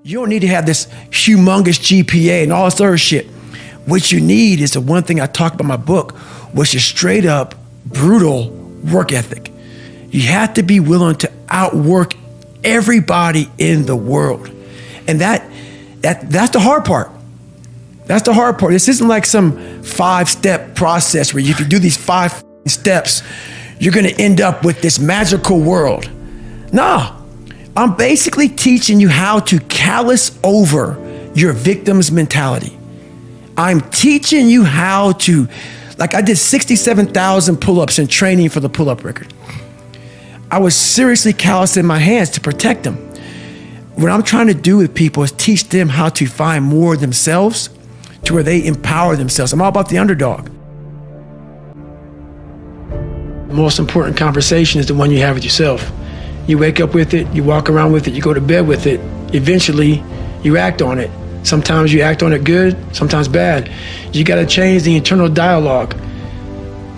You don't need to have this humongous GPA and all this other shit. What you need is the one thing I talk about in my book, which is straight up brutal work ethic. You have to be willing to outwork everybody in the world. And that's the hard part. That's the hard part. This isn't like some 5-step process where if you do these 5 steps, you're gonna end up with this magical world. Nah, I'm basically teaching you how to callous over your victim's mentality. I'm teaching you how to, like I did 67,000 pull-ups in training for the pull-up record. I was seriously callousing my hands to protect them. What I'm trying to do with people is teach them how to find more of themselves to where they empower themselves. I'm all about the underdog. The most important conversation is the one you have with yourself. You wake up with it, you walk around with it, you go to bed with it. Eventually, you act on it. Sometimes you act on it good, sometimes bad. You gotta change the internal dialogue.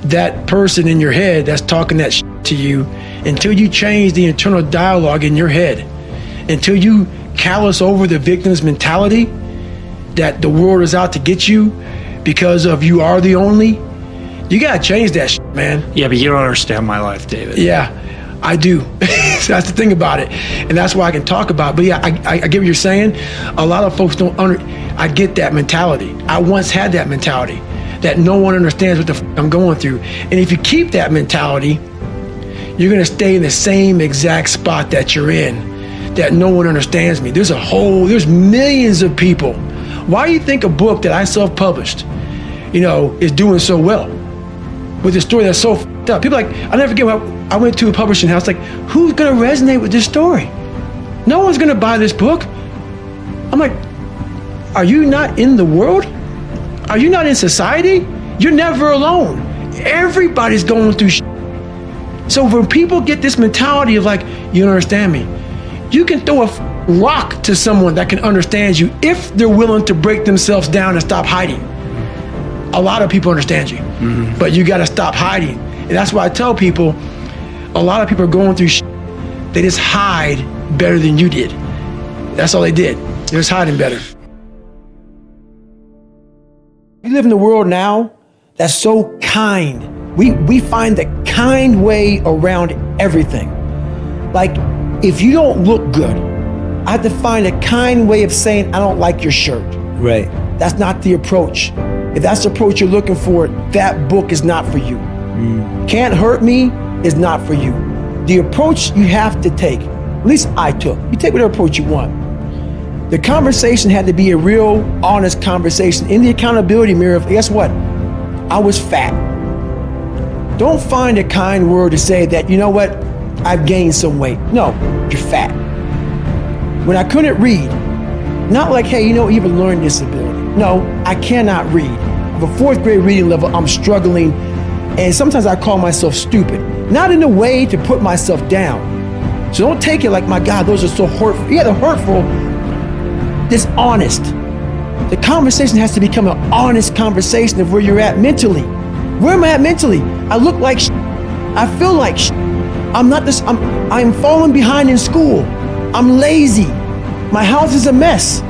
That person in your head that's talking that shit to you, until you change the internal dialogue in your head, until you callous over the victim's mentality, that the world is out to get you because of you are the only, you gotta change that shit, man. Yeah, but you don't understand my life, David. Yeah, I do. So that's the thing about it. And that's why I can talk about it. But yeah, I get what you're saying. A lot of folks don't I get that mentality. I once had that mentality, that no one understands what the I'm going through. And if you keep that mentality, you're gonna stay in the same exact spot that you're in, that no one understands me. There's millions of people. Why do you think a book that I self-published, is doing so well with a story that's so f***ed up? People I'll never forget when I went to a publishing house, like, who's gonna resonate with this story? No one's gonna buy this book. I'm like, are you not in the world? Are you not in society? You're never alone. Everybody's going through shit. So when people get this mentality of like, you don't understand me, you can throw a rock to someone that can understand you if they're willing to break themselves down and stop hiding. A lot of people understand you, but you gotta stop hiding. And that's why I tell people, a lot of people are going through shit. They just hide better than you did. That's all they did. They're just hiding better. We live in a world now that's so kind. We find the kind way around everything. Like, if you don't look good, I have to find a kind way of saying, I don't like your shirt. Right. That's not the approach. If that's the approach you're looking for, that book is not for you. Can't Hurt Me is not for you. The approach you have to take, at least I took, you take whatever approach you want. The conversation had to be a real, honest conversation in the accountability mirror of, guess what? I was fat. Don't find a kind word to say that, you know what? I've gained some weight. No, you're fat. When I couldn't read, not like, hey, you have a learning disability. No, I cannot read. I have a 4th grade reading level, I'm struggling, and sometimes I call myself stupid. Not in a way to put myself down. So don't take it like, my God, those are so hurtful. Yeah, they're hurtful, dishonest. The conversation has to become an honest conversation of where you're at mentally. Where am I at mentally? I look like shit. I feel like shit. I'm falling behind in school. I'm lazy. My house is a mess.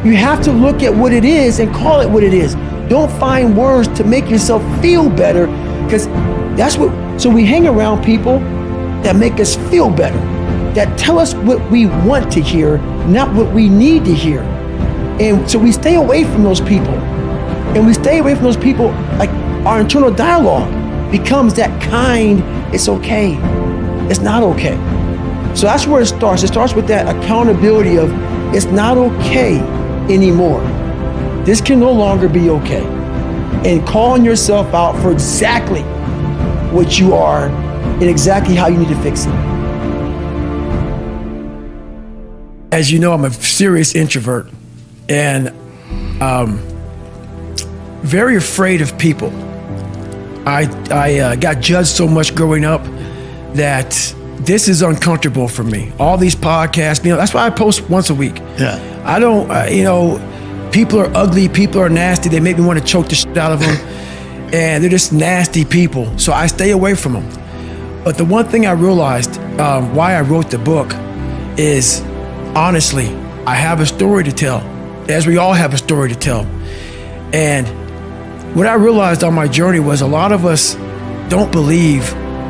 You have to look at what it is and call it what it is. Don't find words to make yourself feel better, because so we hang around people that make us feel better, that tell us what we want to hear, not what we need to hear. And so we stay away from those people. And we stay away from those people, like our internal dialogue becomes that kind, it's okay. It's not okay. So that's where it starts. It starts with that accountability of, it's not okay anymore. This can no longer be okay. And calling yourself out for exactly what you are and exactly how you need to fix it. As you know, I'm a serious introvert and very afraid of people. I got judged so much growing up that this is uncomfortable for me. All these podcasts, that's why I post once a week. Yeah. I don't, people are ugly, people are nasty. They make me want to choke the shit out of them. And they're just nasty people. So I stay away from them. But the one thing I realized why I wrote the book is, honestly, I have a story to tell, as we all have a story to tell. And what I realized on my journey was a lot of us don't believe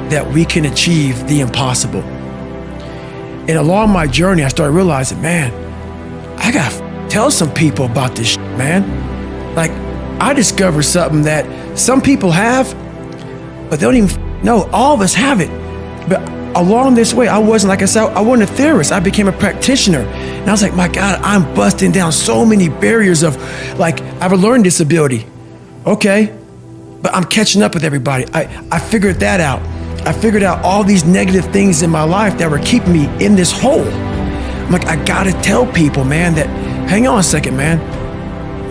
that we can achieve the impossible. And along my journey, I started realizing, man, I gotta tell some people about this shit, man. Like, I discovered something that some people have, but they don't even know. All of us have it. But along this way, I wasn't, like I said, I wasn't a theorist. I became a practitioner. And I was like, my God, I'm busting down so many barriers of, like, I have a learning disability. Okay, but I'm catching up with everybody. I figured that out. I figured out all these negative things in my life that were keeping me in this hole. I'm like, I gotta tell people, man, that, hang on a second, man.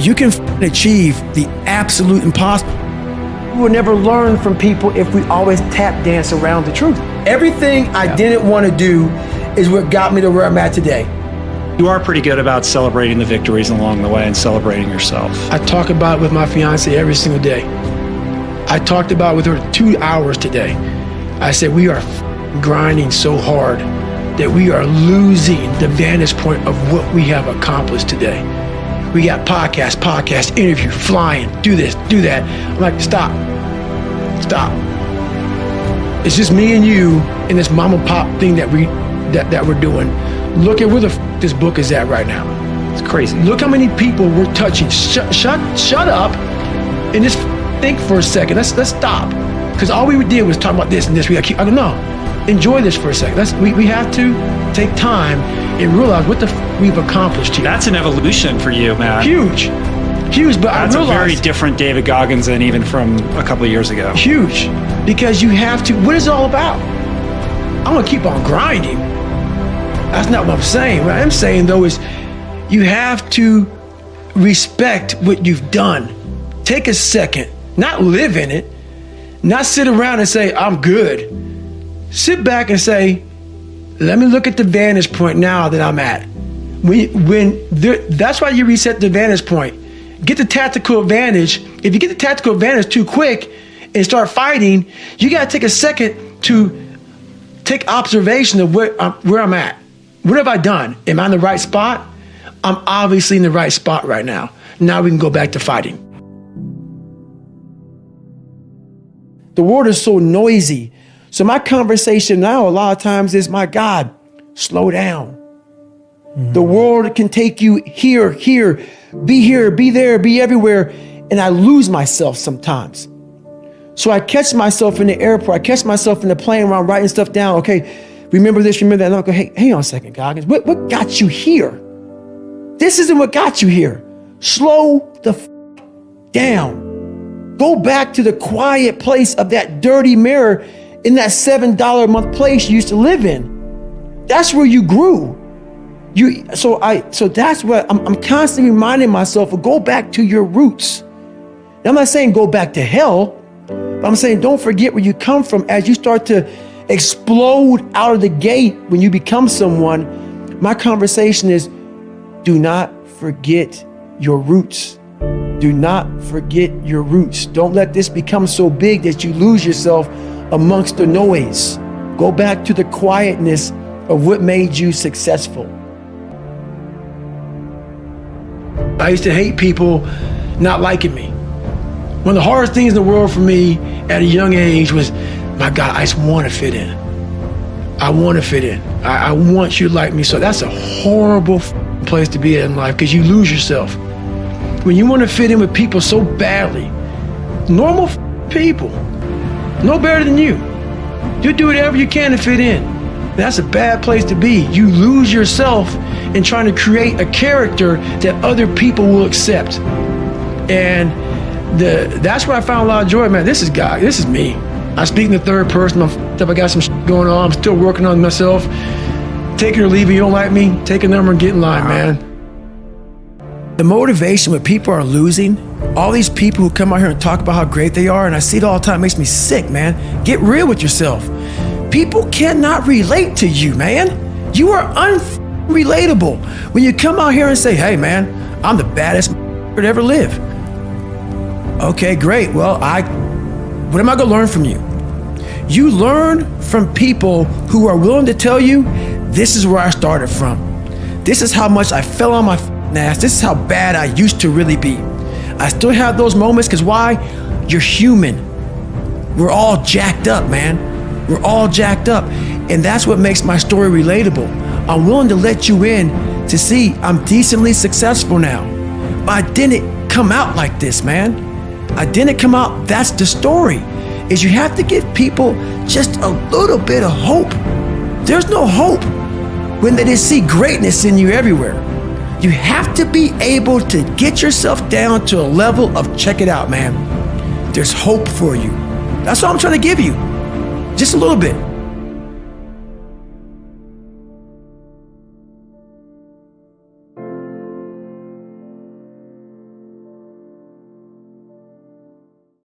You can achieve the absolute impossible. We will never learn from people if we always tap dance around the truth. Everything I didn't want to do is what got me to where I'm at today. You are pretty good about celebrating the victories along the way and celebrating yourself. I talk about it with my fiance every single day. I talked about it with her 2 hours today. I said, we are grinding so hard that we are losing the vantage point of what we have accomplished today. We got podcast, interview, flying, do this, do that. I'm like, stop. It's just me and you in this mom and pop thing that we're doing. Look at where this book is at right now. It's crazy. Look how many people we're touching. Shut up and just think for a second. Let's stop. Because all we did was talk about this and this. We gotta keep, I don't know. Enjoy this for a second. We have to take time and realize what we've accomplished here. That's an evolution for you, man. Huge, but that's a very different David Goggins than even from a couple of years ago. Huge, because you have to, what is it all about? I'm gonna keep on grinding. That's not what I'm saying. What I'm saying though is you have to respect what you've done. Take a second, not live in it, not sit around and say, I'm good. Sit back and say, let me look at the vantage point now that I'm at. That's why you reset the vantage point. Get the tactical advantage. If you get the tactical advantage too quick and start fighting, you gotta take a second to take observation of where I'm at. What have I done? Am I in the right spot? I'm obviously in the right spot right now. Now we can go back to fighting. The world is so noisy. So my conversation now a lot of times is, my God, slow down. Mm-hmm. The world can take you here, be there, be everywhere. And I lose myself sometimes. So I catch myself in the airport. I catch myself in the plane while I'm writing stuff down. Okay, remember this, remember that. And I'll go, hey, hang on a second, Goggins. What got you here? This isn't what got you here. Slow the down. Go back to the quiet place of that dirty mirror in that $7 a month place you used to live in. That's where you grew. So that's what I'm constantly reminding myself of. Go back to your roots. Now, I'm not saying go back to hell, but I'm saying don't forget where you come from. As you start to explode out of the gate when you become someone, my conversation is, do not forget your roots. Do not forget your roots. Don't let this become so big that you lose yourself amongst the noise. Go back to the quietness of what made you successful. I used to hate people not liking me. One of the hardest things in the world for me at a young age was, my God, I just want to fit in. I want to fit in. I want you to like me. So that's a horrible place to be in life, because you lose yourself. When you want to fit in with people so badly, normal people, no better than you. You do whatever you can to fit in. That's a bad place to be. You lose yourself in trying to create a character that other people will accept. And that's where I found a lot of joy. Man, this is God. This is me. I speak in the third person. I got some going on. I'm still working on myself. Take it or leave it. You don't like me? Take a number and get in line, man. The motivation when people are losing, all these people who come out here and talk about how great they are, and I see it all the time, makes me sick, man. Get real with yourself. People cannot relate to you, man. You are unrelatable. When you come out here and say, hey, man, I'm the baddest to ever live. Okay, great. Well, what am I gonna learn from you? You learn from people who are willing to tell you, this is where I started from. This is how much I fell on my ass. This is how bad I used to really be. I still have those moments because why? You're human. We're all jacked up, man. We're all jacked up. And that's what makes my story relatable. I'm willing to let you in to see I'm decently successful now. But I didn't come out like this, man. I didn't come out. That's the story, is you have to give people just a little bit of hope. There's no hope when they just see greatness in you everywhere. You have to be able to get yourself down to a level of check it out, man. There's hope for you. That's what I'm trying to give you. Just a little bit.